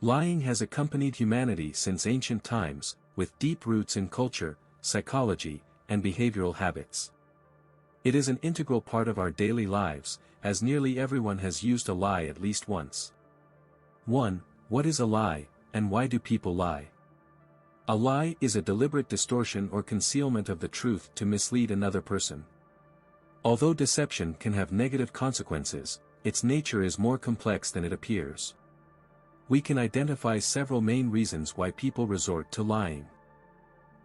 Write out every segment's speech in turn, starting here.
Lying has accompanied humanity since ancient times, with deep roots in culture, psychology, and behavioral habits. It is an integral part of our daily lives, as nearly everyone has used a lie at least once. 1. What is a lie, and why do people lie? A lie is a deliberate distortion or concealment of the truth to mislead another person. Although deception can have negative consequences, its nature is more complex than it appears. We can identify several main reasons why people resort to lying.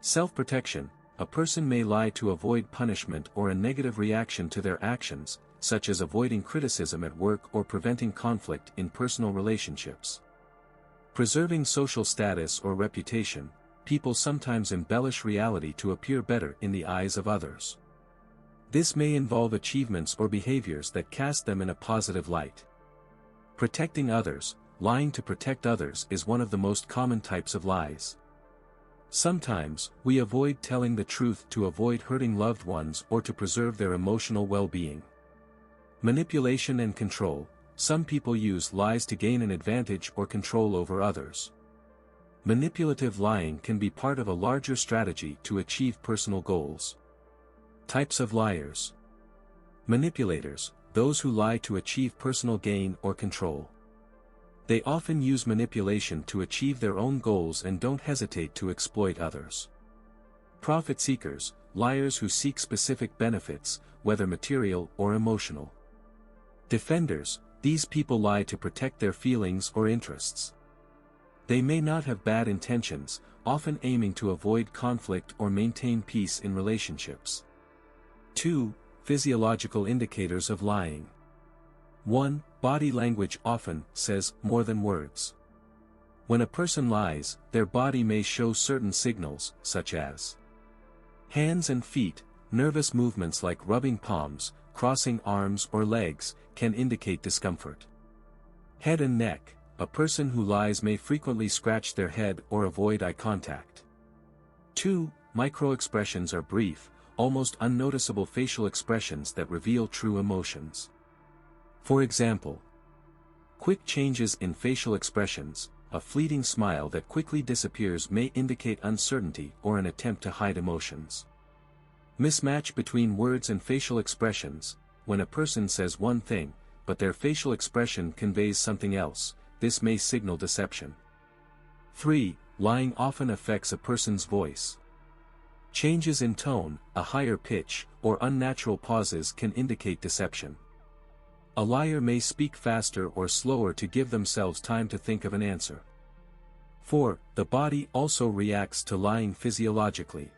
Self-protection. A person may lie to avoid punishment or a negative reaction to their actions, such as avoiding criticism at work or preventing conflict in personal relationships. Preserving social status or reputation. People sometimes embellish reality to appear better in the eyes of others. This may involve achievements or behaviors that cast them in a positive light. Protecting others. Lying to protect others is one of the most common types of lies. Sometimes, we avoid telling the truth to avoid hurting loved ones or to preserve their emotional well-being. Manipulation and control. Some people use lies to gain an advantage or control over others. Manipulative lying can be part of a larger strategy to achieve personal goals. Types of liars. Manipulators, those who lie to achieve personal gain or control. They often use manipulation to achieve their own goals and don't hesitate to exploit others. Profit seekers, liars who seek specific benefits, whether material or emotional. Defenders, these people lie to protect their feelings or interests. They may not have bad intentions, often aiming to avoid conflict or maintain peace in relationships. 2. Physiological indicators of lying. 1. Body language often says more than words. When a person lies, their body may show certain signals, such as hands and feet. Nervous movements like rubbing palms, crossing arms or legs, can indicate discomfort. Head and neck. A person who lies may frequently scratch their head or avoid eye contact. 2. Microexpressions are brief, almost unnoticeable facial expressions that reveal true emotions. For example, quick changes in facial expressions. A fleeting smile that quickly disappears may indicate uncertainty or an attempt to hide emotions. Mismatch between words and facial expressions. When a person says one thing, but their facial expression conveys something else, this may signal deception. 3. Lying often affects a person's voice. Changes in tone, a higher pitch, or unnatural pauses can indicate deception. A liar may speak faster or slower to give themselves time to think of an answer. 4. The body also reacts to lying physiologically.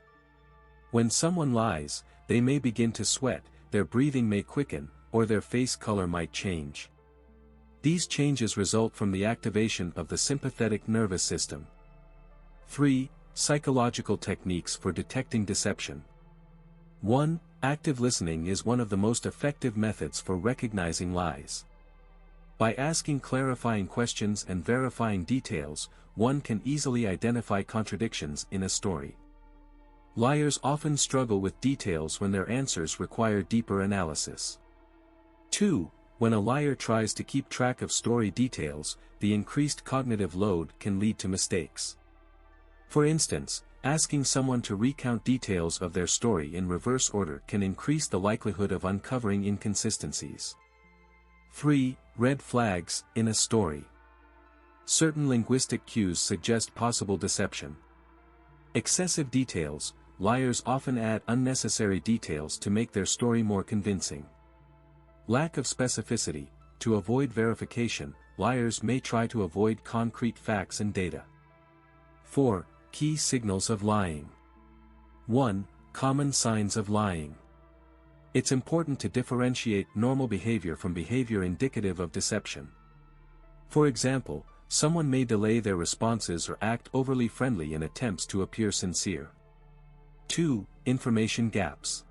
When someone lies, they may begin to sweat, their breathing may quicken, or their face color might change. These changes result from the activation of the sympathetic nervous system. 3. Psychological techniques for detecting deception. 1. Active listening is one of the most effective methods for recognizing lies. By asking clarifying questions and verifying details, one can easily identify contradictions in a story. Liars often struggle with details when their answers require deeper analysis. 2. When a liar tries to keep track of story details, the increased cognitive load can lead to mistakes. For instance, asking someone to recount details of their story in reverse order can increase the likelihood of uncovering inconsistencies. 3. Red flags in a story. Certain linguistic cues suggest possible deception. Excessive details. Liars often add unnecessary details to make their story more convincing. Lack of specificity. To avoid verification, liars may try to avoid concrete facts and data. 4. Key signals of lying. 1. Common signs of lying. It's important to differentiate normal behavior from behavior indicative of deception. For example, someone may delay their responses or act overly friendly in attempts to appear sincere. 2. Information gaps.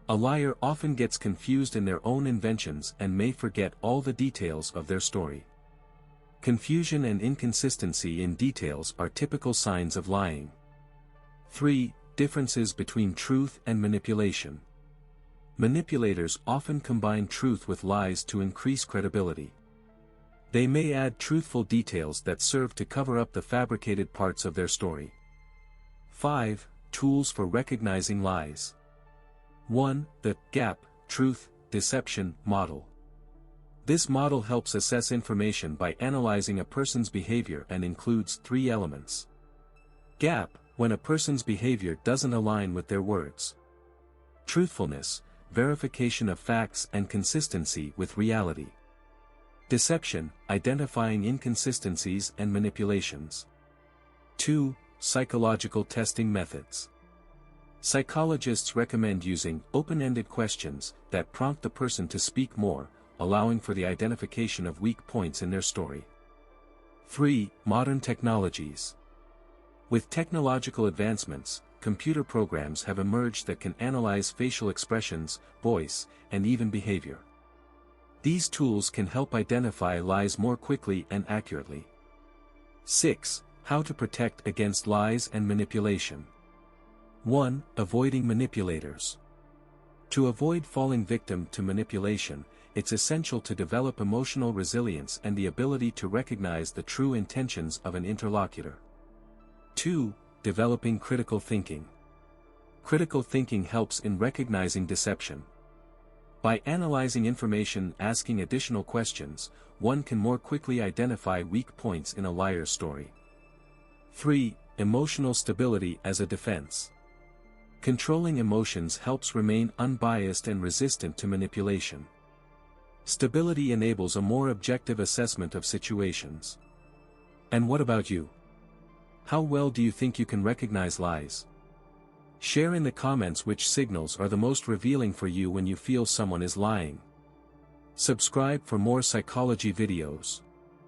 A liar often gets confused in their own inventions and may forget all the details of their story. Confusion and inconsistency in details are typical signs of lying. 3. Differences between truth and manipulation. Manipulators often combine truth with lies to increase credibility. They may add truthful details that serve to cover up the fabricated parts of their story. 5. Tools for recognizing lies. 1. The gap, truth, deception model. This model helps assess information by analyzing a person's behavior and includes 3 elements. Gap, when a person's behavior doesn't align with their words. Truthfulness, verification of facts and consistency with reality. Deception, identifying inconsistencies and manipulations. 2. Psychological testing methods. Psychologists recommend using open-ended questions that prompt the person to speak more, allowing for the identification of weak points in their story. 3. Modern technologies. With technological advancements, computer programs have emerged that can analyze facial expressions, voice, and even behavior. These tools can help identify lies more quickly and accurately. 6. How to protect against lies and manipulation. 1. Avoiding manipulators. To avoid falling victim to manipulation, it's essential to develop emotional resilience and the ability to recognize the true intentions of an interlocutor. 2. Developing critical thinking. Critical thinking helps in recognizing deception. By analyzing information and asking additional questions, one can more quickly identify weak points in a liar's story. 3. Emotional stability as a defense. Controlling emotions helps remain unbiased and resistant to manipulation. Stability enables a more objective assessment of situations. And what about you? How well do you think you can recognize lies? Share in the comments which signals are the most revealing for you when you feel someone is lying. Subscribe for more psychology videos.